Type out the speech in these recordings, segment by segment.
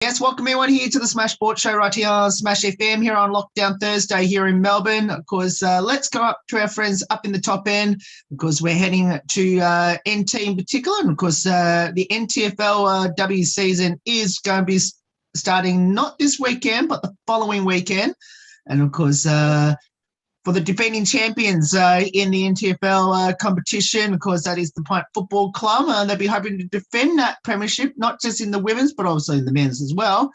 Yes, welcome everyone here to the Smash Sports Show right here on Smash FM here on Lockdown Thursday here in Melbourne. Of course, let's go up to our friends up in the top end because we're heading to NT in particular. And of course, the NTFLW season is going to be starting not this weekend, but the following weekend. And of course, for the defending champions in the NTFL competition, of course, that is the PINT Football Club. They'll be hoping to defend that premiership, not just in the women's, but also in the men's as well.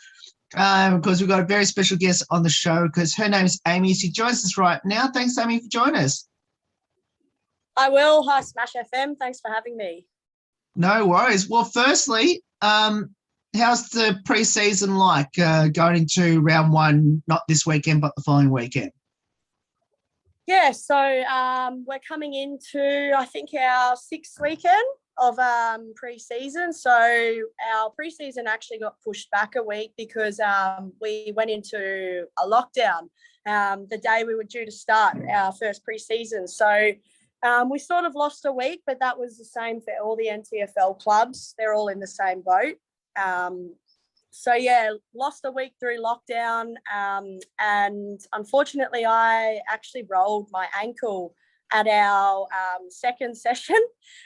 Because we've got a very special guest on the show because her name is Amy. She joins us right now. Thanks, Amy, for joining us. I will. Hi, Smash FM. Thanks for having me. No worries. Well, firstly, how's the preseason like going into round one, not this weekend, but the following weekend? Yeah, so we're coming into, I think, our 6th weekend of pre-season. So our pre-season actually got pushed back a week because we went into a lockdown the day we were due to start our first pre-season. So we sort of lost a week, but that was the same for all the NTFL clubs. They're all in the same boat. So, yeah, lost a week through lockdown and unfortunately I actually rolled my ankle at our second session.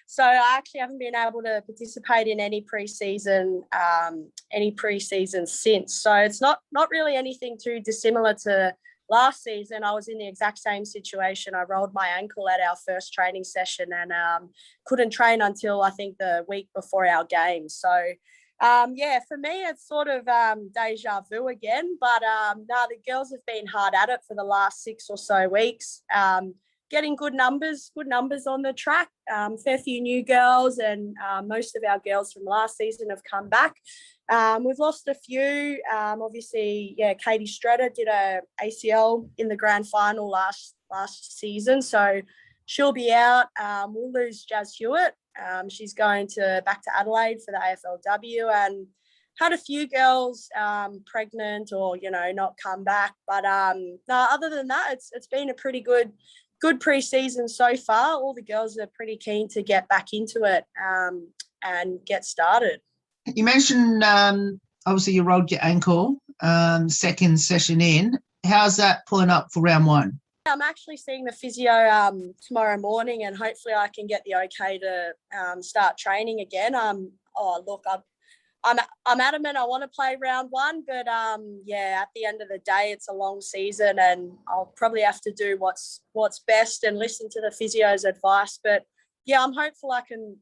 So I actually haven't been able to participate in any pre-season since. So it's not really anything too dissimilar to last season. I was in the exact same situation. I rolled my ankle at our first training session and couldn't train until I think the week before our game. So yeah, for me, it's sort of deja vu again. But no, the girls have been hard at it for the last 6 or so weeks, getting good numbers on the track. Fair few new girls, and most of our girls from last season have come back. We've lost a few. Obviously, yeah, Katie Strader did a ACL in the grand final last season, so she'll be out. We'll lose Jazz Hewitt. She's going back to Adelaide for the AFLW, and had a few girls pregnant or, not come back. But no, other than that, it's been a pretty good pre-season so far. All the girls are pretty keen to get back into it and get started. You mentioned, obviously, you rolled your ankle second session in. How's that pulling up for round one? I'm actually seeing the physio tomorrow morning, and hopefully I can get the okay to start training again. Look, I'm adamant I want to play round one, but yeah, at the end of the day, it's a long season, and I'll probably have to do what's best and listen to the physio's advice. But yeah, I'm hopeful I can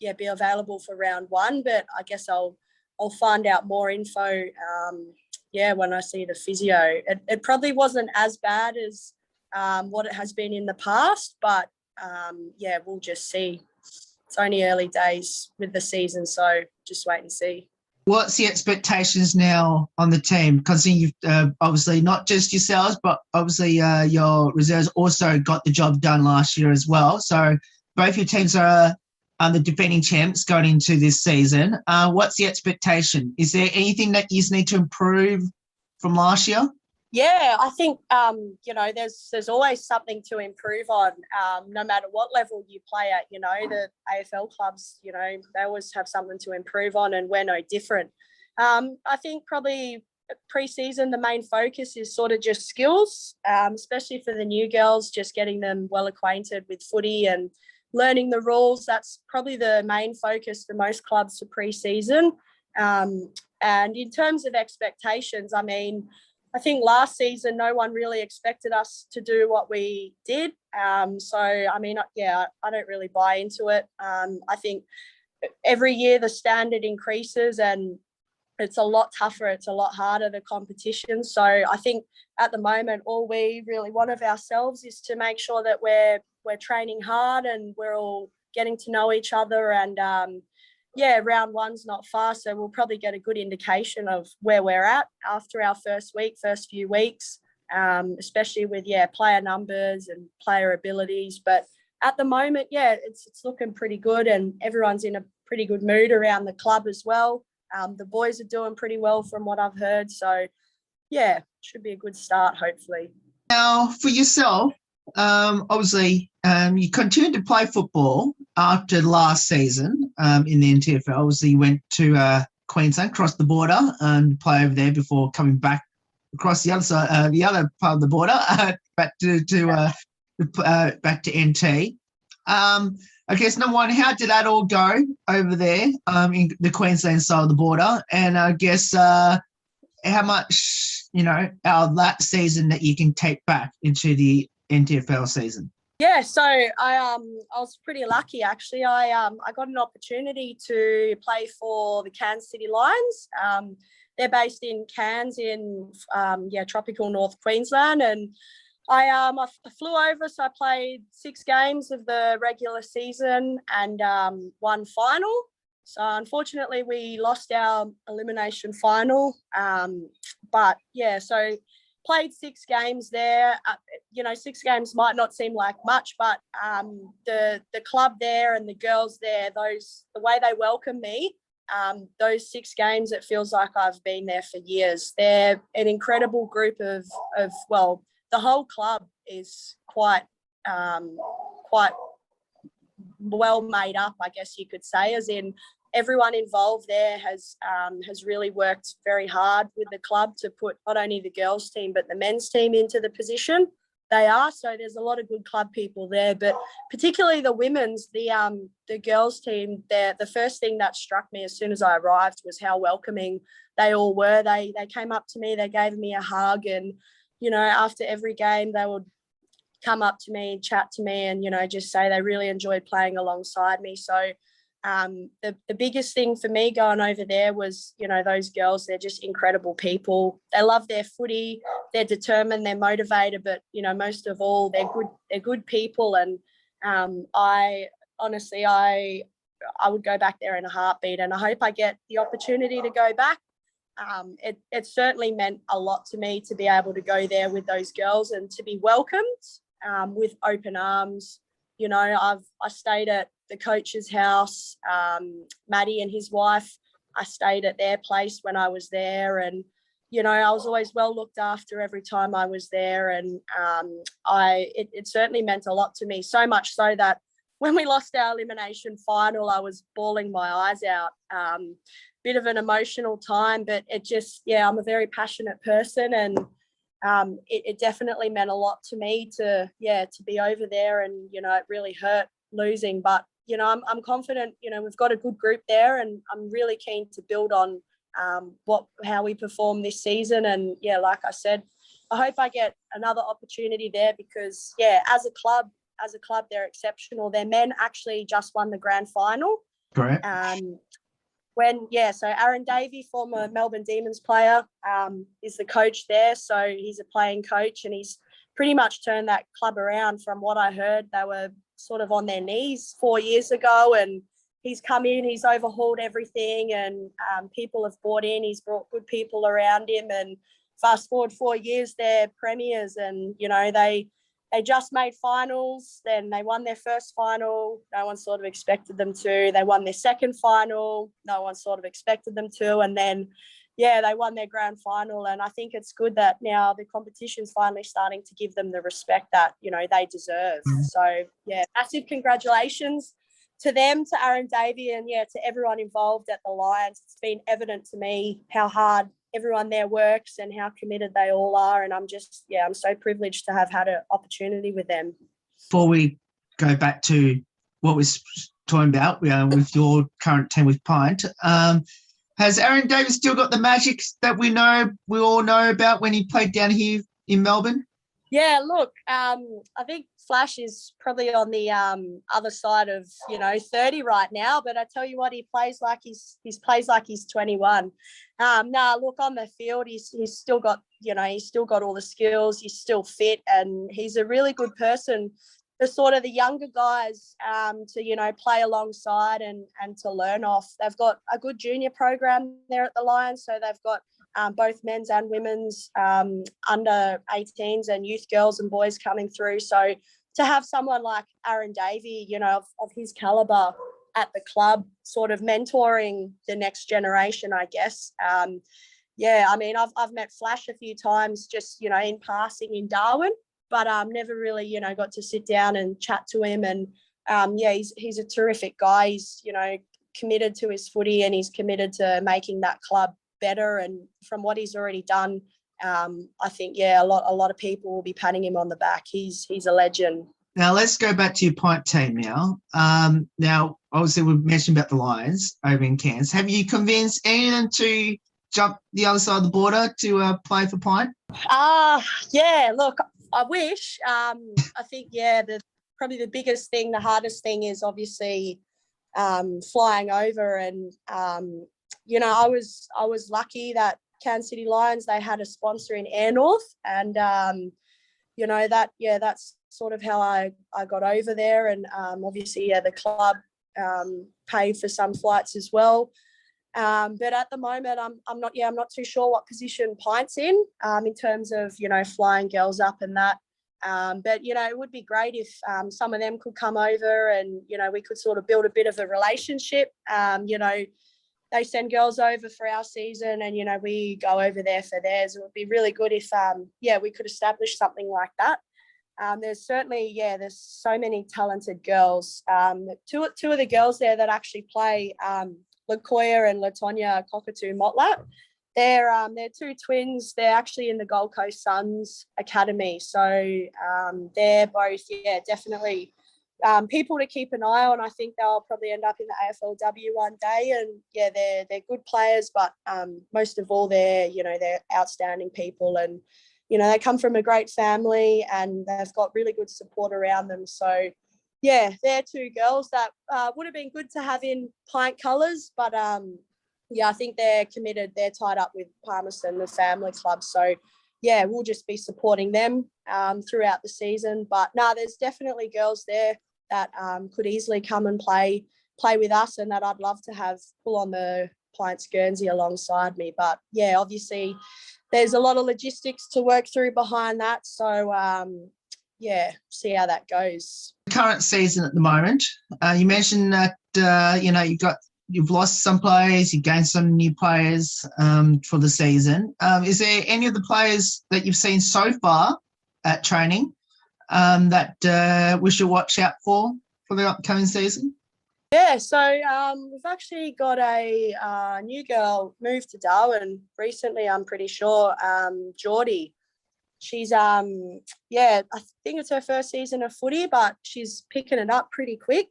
be available for round one. But I guess I'll find out more info when I see the physio. It probably wasn't as bad as what it has been in the past, but yeah, we'll just see. It's only early days with the season, so just wait and see. What's the expectations now on the team? Because you've obviously not just yourselves, but obviously your reserves also got the job done last year as well. So both your teams are the defending champs going into this season. What's the expectation? Is there anything that you need to improve from last year? Yeah, I think, there's always something to improve on, no matter what level you play at. The AFL clubs, they always have something to improve on, and we're no different. I think probably pre-season, the main focus is sort of just skills, especially for the new girls, just getting them well acquainted with footy and learning the rules. That's probably the main focus for most clubs for pre-season. And in terms of expectations, I think last season, no one really expected us to do what we did. I don't really buy into it. I think every year the standard increases and it's a lot tougher. It's a lot harder, the competition. So I think at the moment, all we really want of ourselves is to make sure that we're training hard and we're all getting to know each other. And round one's not far, so we'll probably get a good indication of where we're at after our first few weeks, especially with player numbers and player abilities. But at the moment, it's looking pretty good, and everyone's in a pretty good mood around the club as well. The boys are doing pretty well from what I've heard, so yeah, should be a good start hopefully. Now, for yourself, obviously, you continued to play football after last season in the NTFL. Obviously, you went to Queensland, cross the border and play over there before coming back across the other side, the other part of the border, back to NT. I guess number one, how did that all go over there in the Queensland side of the border? And I guess how much, out of that season that you can take back into the NTFL season? Yeah, so I was pretty lucky actually. I got an opportunity to play for the Cairns City Lions. They're based in Cairns in tropical North Queensland, and I flew over. So I played 6 games of the regular season and 1 final. So unfortunately, we lost our elimination final. But yeah, so played 6 games there. 6 games might not seem like much, but the club there and the girls there, the way they welcome me, those 6 games, it feels like I've been there for years. They're an incredible group of the whole club is quite well made up, I guess you could say, as in everyone involved there has really worked very hard with the club to put not only the girls team but the men's team into the position they are. So there's a lot of good club people there, but particularly the women's, the girls team there. The first thing that struck me as soon as I arrived was how welcoming they all were. They came up to me, they gave me a hug, and after every game they would come up to me, chat to me, and just say they really enjoyed playing alongside me. So the biggest thing for me going over there was, those girls, they're just incredible people. They love their footy, they're determined, they're motivated, but, most of all, they're good people. And I honestly would go back there in a heartbeat, and I hope I get the opportunity to go back. It certainly meant a lot to me to be able to go there with those girls and to be welcomed with open arms. I stayed at the coach's house, Maddie and his wife. I stayed at their place when I was there, and I was always well looked after every time I was there, and it certainly meant a lot to me, so much so that when we lost our elimination final, I was bawling my eyes out. Bit of an emotional time, but it just, I'm a very passionate person, and it definitely meant a lot to me to be over there, and it really hurt losing, but I'm confident. We've got a good group there, and I'm really keen to build on how we perform this season. And like I said, I hope I get another opportunity there, because as a club they're exceptional. Their men actually just won the grand final. Correct. So Aaron Davey, former Melbourne Demons player, is the coach there. So he's a playing coach, and he's pretty much turned that club around. From what I heard, they were sort of on their knees 4 years ago, and he's come in, he's overhauled everything, and people have bought in. He's brought good people around him, and fast forward 4 years, they're premiers, and they just made finals. Then they won their first final. No one sort of expected them to. They won their second final. No one sort of expected them to. And then, they won their grand final. And I think it's good that now the competition's finally starting to give them the respect that, they deserve. So, massive congratulations to them, to Aaron Davey, and, to everyone involved at the Lions. It's been evident to me how hard everyone there works and how committed they all are, and I'm just I'm so privileged to have had an opportunity with them. Before we go back to what we're talking about with your current team with PINT, has Aaron Davis still got the magic that we all know about when he played down here in Melbourne? Yeah, look, I think Flash is probably on the other side of 30 right now, but I tell you what, he plays like he's 21. Look, on the field, he's still got all the skills. He's still fit, and he's a really good person for sort of the younger guys to play alongside and to learn off. They've got a good junior program there at the Lions, so they've got both men's and women's under 18s and youth girls and boys coming through. So to have someone like Aaron Davey, of his caliber at the club, sort of mentoring the next generation, I guess. I mean, I've met Flash a few times just, in passing in Darwin, but never really, got to sit down and chat to him. And he's a terrific guy. He's, committed to his footy, and he's committed to making that club better. And from what he's already done, I think, a lot of people will be patting him on the back. He's a legend. Now, let's go back to your PINT team now. Now, obviously, we've mentioned about the Lions over in Cairns. Have you convinced Ian to jump the other side of the border to play for PINT? Look, I wish. I think, probably the biggest thing, the hardest thing is obviously flying over. And, I was lucky that Cairns City Lions, they had a sponsor in Air North. And, that's sort of how I got over there. And obviously, the club paid for some flights as well. But at the moment, I'm not too sure what position PINT's in terms of, flying girls up and that. But, it would be great if some of them could come over and, we could sort of build a bit of a relationship. They send girls over for our season and, we go over there for theirs. It would be really good if, we could establish something like that. There's certainly, there's so many talented girls. Two of the girls there that actually play, Lakoya and Latonya Cockatoo Motlap, they're two twins. They're actually in the Gold Coast Suns Academy. So they're both, definitely people to keep an eye on. I think they'll probably end up in the AFLW one day. And they're good players, but most of all, they're outstanding people. And they come from a great family and they've got really good support around them. So, they're two girls that would have been good to have in PINT colours. But, I think they're committed. They're tied up with Palmerston, the family club. So, we'll just be supporting them throughout the season. But, there's definitely girls there that could easily come and play with us and that I'd love to have pull on the PINT Guernsey alongside me. But, obviously, there's a lot of logistics to work through behind that. So, see how that goes. Current season at the moment, you mentioned that, you've lost some players, you've gained some new players for the season. Is there any of the players that you've seen so far at training that we should watch out for the upcoming season? So we've actually got a new girl moved to Darwin recently, I'm pretty sure, Geordie. She's, I think it's her first season of footy, but she's picking it up pretty quick.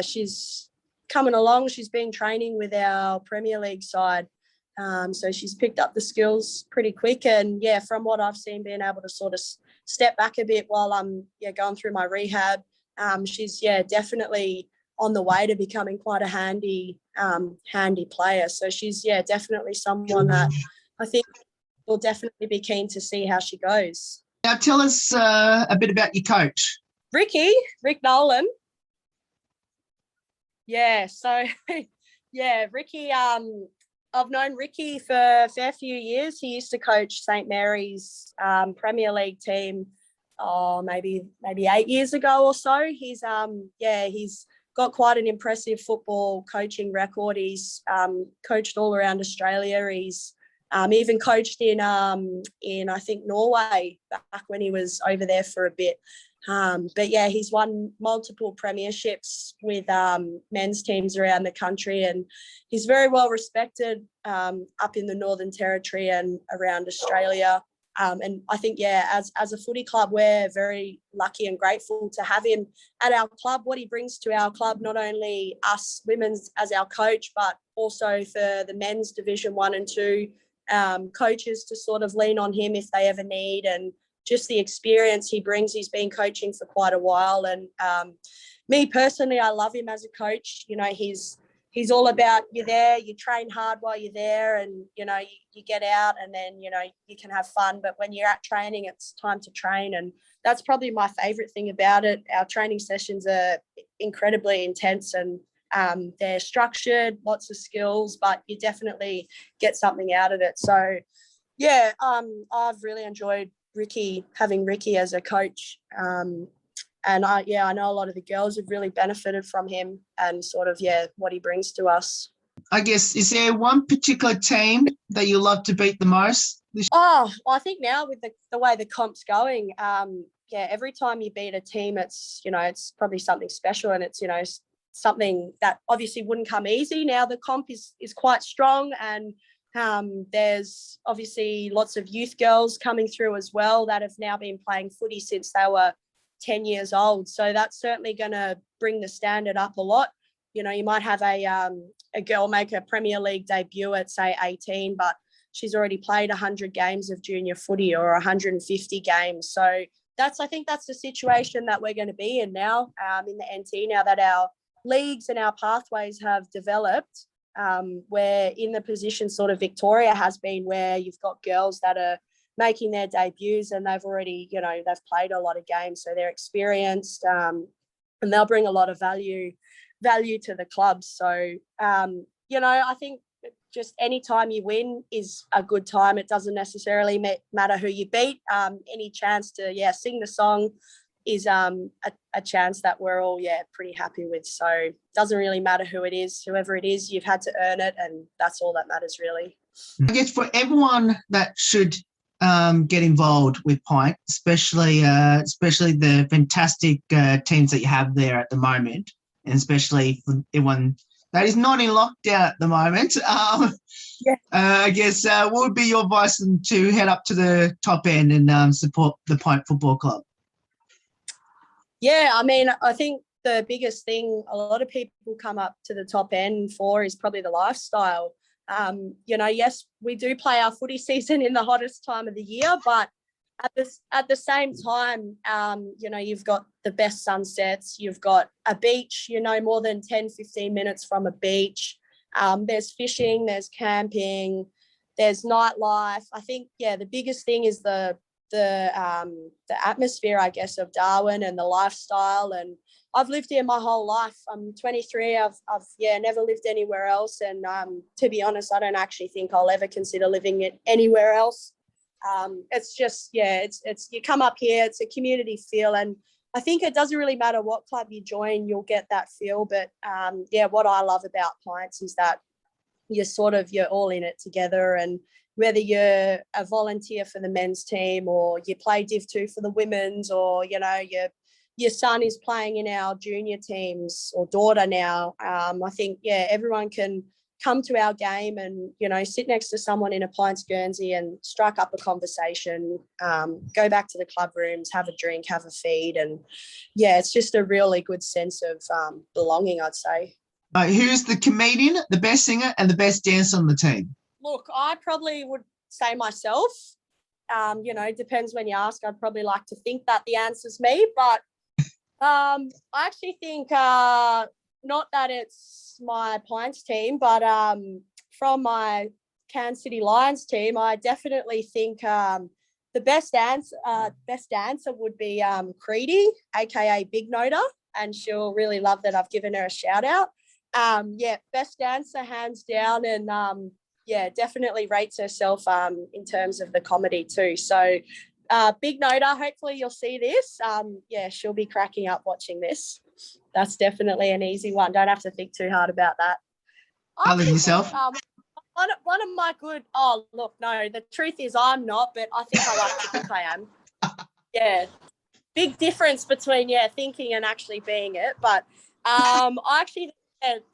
She's coming along. She's been training with our Premier League side. So she's picked up the skills pretty quick. And, from what I've seen, being able to sort of step back a bit while I'm going through my rehab, she's, definitely on the way to becoming quite a handy player. So she's, definitely someone that I think will definitely be keen to see how she goes. Now, tell us a bit about your coach. Rick Nolan. Ricky, I've known Ricky for a fair few years. He used to coach St. Mary's Premier League team, maybe 8 years ago or so. He's got quite an impressive football coaching record. He's coached all around Australia. He's even coached in I think Norway back when he was over there for a bit. He's won multiple premierships with men's teams around the country, and he's very well respected up in the Northern Territory and around Australia. And I think, as a footy club, we're very lucky and grateful to have him at our club. What he brings to our club, not only us women's as our coach, but also for the men's Division 1 and 2 coaches to sort of lean on him if they ever need, and just the experience he brings. He's been coaching for quite a while. And me personally, I love him as a coach. He's all about you there, you train hard while you're there, and, you get out and then, you can have fun. But when you're at training, it's time to train. And that's probably my favourite thing about it. Our training sessions are incredibly intense and they're structured, lots of skills, but you definitely get something out of it. So, I've really enjoyed having Ricky as a coach. And I know a lot of the girls have really benefited from him and sort of, what he brings to us. I guess, is there one particular team that you love to beat the most? I think now with the way the comp's going, every time you beat a team, it's, it's probably something special, and it's, something that obviously wouldn't come easy. Now the comp is quite strong, and there's obviously lots of youth girls coming through as well that have now been playing footy since they were 10 years old. So that's certainly going to bring the standard up a lot. You know, you might have a girl make a Premier League debut at, say, 18, but she's already played 100 games of junior footy or 150 games. So I think that's the situation that we're going to be in now in the NT, now that our leagues and our pathways have developed. We're in the position sort of Victoria has been, where you've got girls that are making their debuts and they've already, you know, they've played a lot of games, so they're experienced, and they'll bring a lot of value to the club. So, you know, I think just any time you win is a good time. It doesn't necessarily matter who you beat. Any chance to, sing the song is a chance that we're all, pretty happy with. So it doesn't really matter who it is. Whoever it is, you've had to earn it, and that's all that matters, really. I guess for everyone that should get involved with PINT, especially the fantastic teams that you have there at the moment, and especially for everyone that is not in lockdown at the moment. I guess what would be your advice to head up to the top end and support the PINT Football Club? Yeah, I mean, I think the biggest thing a lot of people come up to the top end for is probably the lifestyle. You know, yes, we do play our footy season in the hottest time of the year, but at the same time, you know, you've got the best sunsets, you've got a beach, you know, more than 10, 15 minutes from a beach. There's fishing, there's camping, there's nightlife. I think, the biggest thing is the atmosphere, I guess, of Darwin and the lifestyle. And I've lived here my whole life. I'm 23. I've never lived anywhere else. And to be honest, I don't actually think I'll ever consider living it anywhere else. It's just, it's you come up here, it's a community feel. And I think it doesn't really matter what club you join, you'll get that feel. But what I love about PINTs is that you're all in it together. And whether you're a volunteer for the men's team or you play Div 2 for the women's, or, you know, your son is playing in our junior teams, or daughter now, I think, everyone can come to our game and, you know, sit next to someone in a PINTs Guernsey and strike up a conversation, go back to the club rooms, have a drink, have a feed. And, it's just a really good sense of belonging, I'd say. Who's the comedian, the best singer and the best dancer on the team? Look, I probably would say myself. You know, depends when you ask. I'd probably like to think that the answer's me, but I actually think not that it's my PINTs team, but from my Cairns City Lions team, I definitely think the best dancer would be Creedy, aka Big Noter, and she'll really love that I've given her a shout out. Best dancer hands down, and definitely rates herself in terms of the comedy too. So Big Noter, hopefully you'll see this. She'll be cracking up watching this. That's definitely an easy one. Don't have to think too hard about that. Other than yourself? One of my good, the truth is I'm not, but I think I like to think I am. Yeah. Big difference between, thinking and actually being it. But I actually,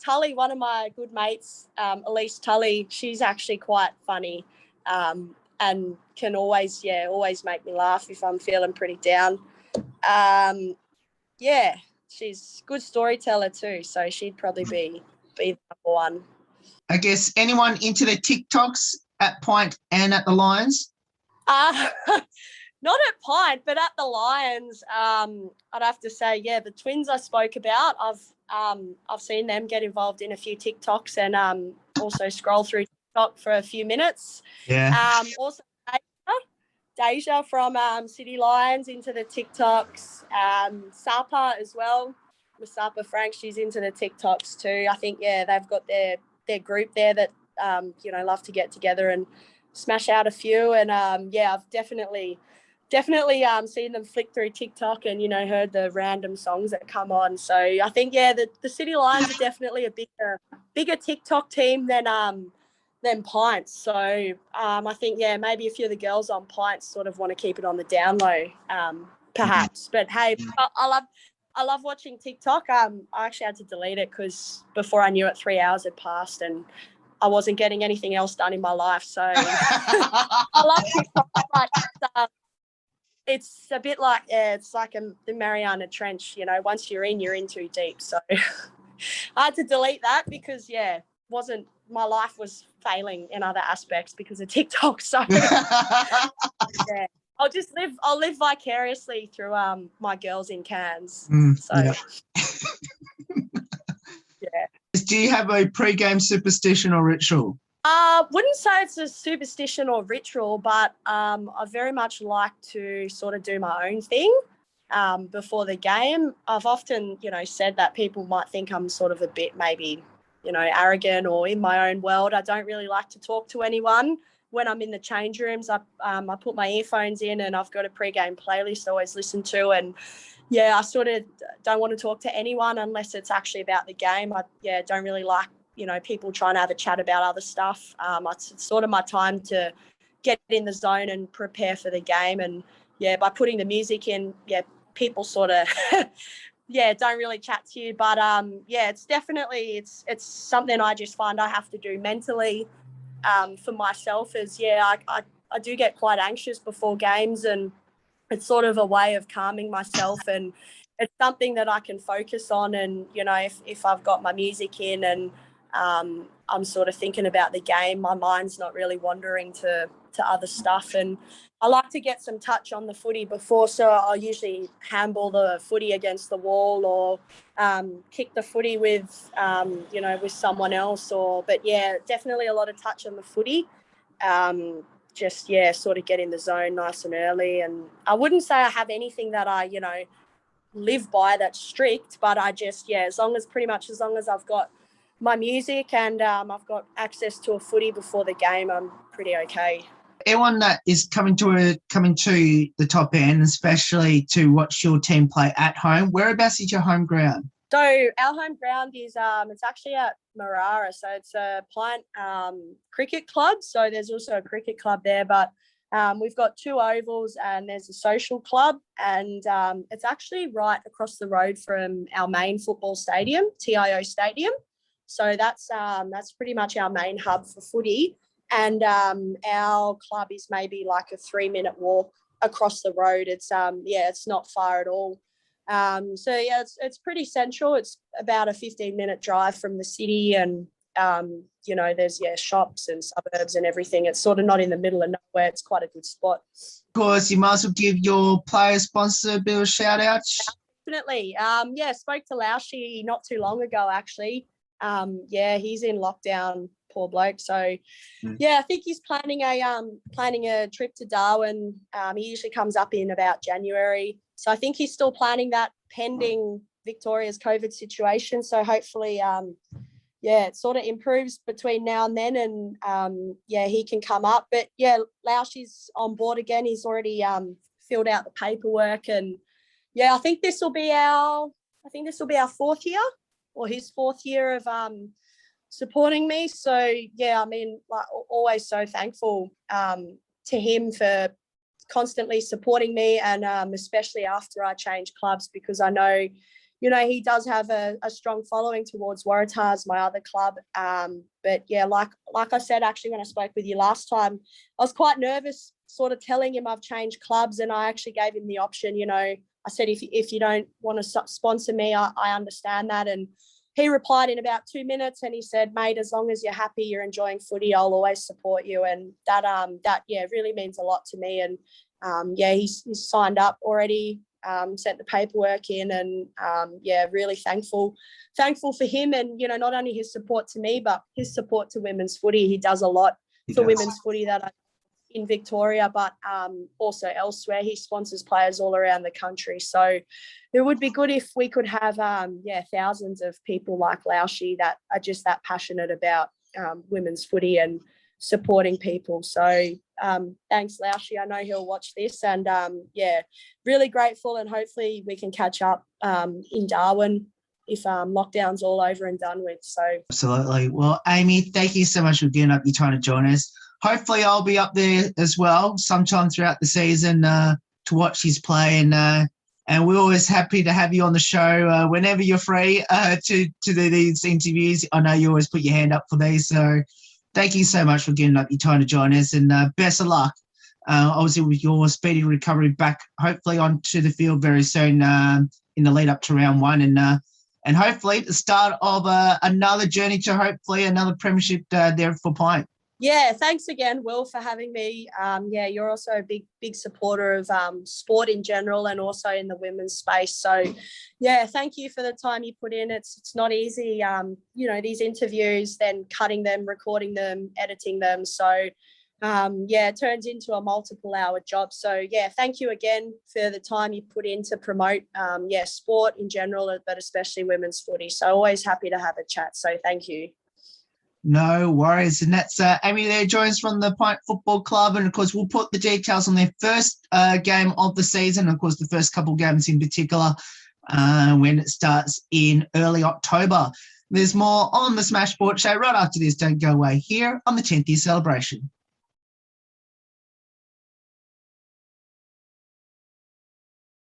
Tully, one of my good mates, Elise Tully, she's actually quite funny and can always make me laugh if I'm feeling pretty down. She's a good storyteller too, so she'd probably be the number one. I guess anyone into the TikToks at PINT and at the Lions? Not at PINT, but at the Lions, I'd have to say, the twins I spoke about, I've seen them get involved in a few TikToks and also scroll through TikTok for a few minutes. Yeah. Also, Deja from City Lions into the TikToks. Sapa as well. With Sapa Frank, she's into the TikToks too. I think, they've got their group there that, love to get together and smash out a few. And, I've definitely seen them flick through TikTok and, heard the random songs that come on. So I think, the City Lions are definitely a bigger TikTok team than PINTs. So I think, maybe a few of the girls on PINTs sort of want to keep it on the down low, perhaps. But hey, I love watching TikTok. I actually had to delete it because before I knew it, 3 hours had passed and I wasn't getting anything else done in my life. So I love TikTok, but it's a bit like, it's like the Mariana Trench, you know, once you're in too deep. So I had to delete that because, my life was failing in other aspects because of TikTok. So yeah, I'll live vicariously through my girls in Cairns. Yeah. Do you have a pre-game superstition or ritual? Wouldn't say it's a superstition or ritual, but I very much like to sort of do my own thing before the game. I've often, said that people might think I'm sort of a bit maybe, arrogant or in my own world. I don't really like to talk to anyone. When I'm in the change rooms, I put my earphones in and I've got a pre-game playlist I always listen to. And, I sort of don't want to talk to anyone unless it's actually about the game. I don't really like, people trying to have a chat about other stuff. It's sort of my time to get in the zone and prepare for the game. And, by putting the music in, people sort of, don't really chat to you. But, it's definitely, it's something I just find I have to do mentally for myself is, I do get quite anxious before games, and it's sort of a way of calming myself, and it's something that I can focus on. And, if I've got my music in and I'm sort of thinking about the game, my mind's not really wandering to other stuff. And I like to get some touch on the footy before, so I'll usually handball the footy against the wall or kick the footy with, with someone else. But definitely a lot of touch on the footy. Sort of get in the zone nice and early. And I wouldn't say I have anything that I, live by that's strict, but I just, as long as I've got my music and I've got access to a footy before the game, I'm pretty okay. Everyone that is coming to the top end, especially to watch your team play at home, whereabouts is your home ground? So our home ground is it's actually at Marara. So it's a PINT cricket club. So there's also a cricket club there, but we've got 2 ovals and there's a social club, and it's actually right across the road from our main football stadium, TIO Stadium. So that's pretty much our main hub for footy. And our club is maybe like a 3-minute walk across the road. It's it's not far at all. It's pretty central. It's about a 15-minute drive from the city, and there's shops and suburbs and everything. It's sort of not in the middle of nowhere. It's quite a good spot. Of course, you might as well give your player sponsor a bit of a shout out. Definitely. Spoke to Laushi not too long ago actually. He's in lockdown, poor bloke. So I think he's planning a trip to Darwin. He usually comes up in about January. So I think he's still planning that pending Victoria's COVID situation. So hopefully it sort of improves between now and then, and he can come up. But Laushi's on board again. He's already filled out the paperwork, and I think this will be our 4th year, or his 4th year of supporting me. So always so thankful to him for constantly supporting me, and especially after I changed clubs, because I know he does have a strong following towards Waratahs, my other club. But like I said, actually, when I spoke with you last time, I was quite nervous sort of telling him I've changed clubs, and I actually gave him the option. I said, if you don't want to sponsor me, I understand that. And he replied in about 2 minutes, and he said, mate, as long as you're happy, you're enjoying footy, I'll always support you. And that really means a lot to me. And he's signed up already, sent the paperwork in, and really thankful for him. And not only his support to me, but his support to women's footy. He does a lot women's footy that in Victoria, but also elsewhere. He sponsors players all around the country. So it would be good if we could have thousands of people like Laushi that are just that passionate about women's footy and supporting people. So thanks, Laushi. I know he'll watch this, and really grateful, and hopefully we can catch up in Darwin if lockdown's all over and done with. So absolutely. Well, Amy, thank you so much for giving up your time to join us. Hopefully I'll be up there as well sometime throughout the season to watch his play, and And we're always happy to have you on the show whenever you're free to do these interviews. I know you always put your hand up for these. So thank you so much for giving up your time to join us, and best of luck. Obviously, with your speedy recovery back, hopefully onto the field very soon in the lead up to round one, and hopefully the start of another journey to hopefully another premiership there for PINT. Yeah, thanks again, Will, for having me. Yeah, you're also a big supporter of sport in general and also in the women's space. So, yeah, thank you for the time you put in. It's not easy, these interviews, then cutting them, recording them, editing them. So, yeah, it turns into a multiple-hour job. So, yeah, thank you again for the time you put in to promote, sport in general, but especially women's footy. So, always happy to have a chat. So, thank you. No worries. And that's Amy there, joins from the PINT Football Club. And, of course, we'll put the details on their first game of the season, of course, the first couple games in particular, when it starts in early October. There's more on the Smash Sport Show right after this. Don't go away here on the 10th year celebration.